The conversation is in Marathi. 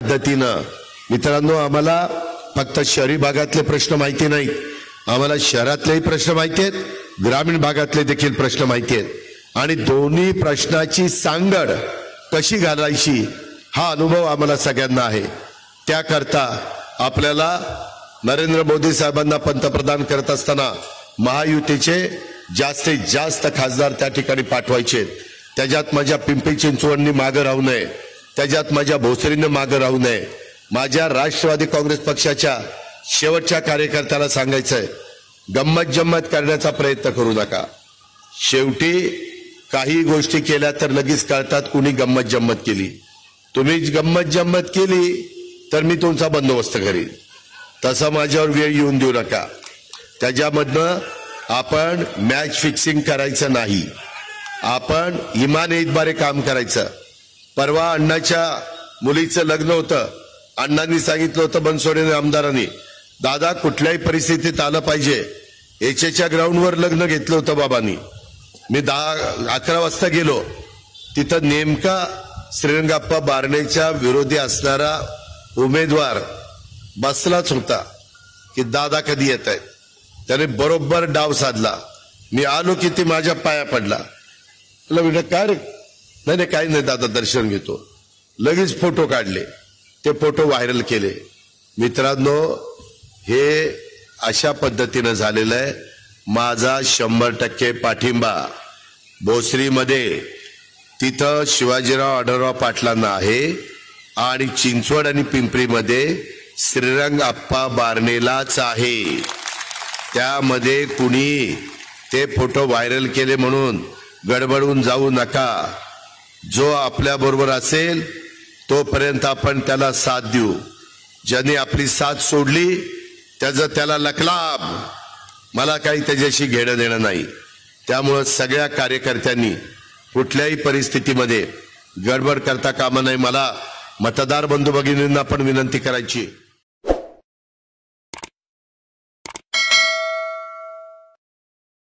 पद्धतीनं मित्रांनो आम्हाला फक्त शहरी भागातले प्रश्न माहिती नाहीत, आम्हाला शहरातलेही प्रश्न माहिती आहेत, ग्रामीण भागातले देखील प्रश्न माहिती आहेत आणि दोन्ही प्रश्नाची सांगड कशी घालायची हा अनुभव आम्हाला सगळ्यांना आहे। त्याकरता आपल्याला नरेंद्र मोदी साहेबांना पंतप्रधान करत असताना महायुतीचे जास्तीत जास्त खासदार त्या ठिकाणी पाठवायचे। त्याच्यात माझ्या पिंपरी चिंचवडनी मागे राहू नये, त्याच्यात माझ्या भोसरीने मागे राहू नये। माझ्या राष्ट्रवादी काँग्रेस पक्षाच्या शेवटच्या कार्यकर्त्याला सांगायचंय, गंमत जम्मत करण्याचा प्रयत्न करू नका। शेवटी काही गोष्टी केल्या तर लगेच कळतात कुणी गंमत जम्मत केली। तुम्ही गंमत जम्मत केली तर मी तुमचा बंदोबस्त करीन, तसं माझ्यावर वेळ येऊन देऊ नका। त्याच्यामधनं आपण मॅच फिक्सिंग करायचं नाही, आपण इमानइतबारे काम करायचं। परवा अण्णाच्या मुलीचं लग्न होतं, अण्णांनी सांगितलं होतं बनसोडे आमदारांनी, दादा कुठल्याही परिस्थितीत आलं पाहिजे। एचएच्या ग्राउंडवर लग्न घेतलं होतं बाबांनी। मी 10-11 वाजता गेलो, तिथं नेमका श्रीरंगाप्पा बारणेच्या विरोधी असणारा उमेदवार बसलाच होता की दादा कधी येत आहेत। त्याने बरोबर डाव साधला। मी आलो की ती माझ्या पाया पडला। म्हटलं काय रे? नाही काही नाही दादा, दर्शन घेतो। लगेच फोटो काढले, ते फोटो व्हायरल केले। मित्रांनो हे अशा पद्धतीनं झालेलं आहे। माझा 100% पाठिंबा भोसरीमध्ये तिथं शिवाजीराव आढळराव पाटलांना आहे आणि चिंचवड आणि पिंपरीमध्ये श्रीरंगाप्पा बारणेलाच आहे। त्यामध्ये कुणी ते फोटो व्हायरल केले म्हणून गडबडून जाऊ नका। जो आपल्या बरोबर असेल तोपर्यंत आपण त्याला साथ देऊ, ज्याने आपली साथ सोडली त्याला लकलाब, मला काही त्याच्याशी घेणं देणं नाही। त्यामुळे सगळ्या कार्यकर्त्यांनी कुठल्याही परिस्थितीमध्ये गडबड करता कामा नये। मला मतदार बंधू भगिनींना पण विनंती करायची,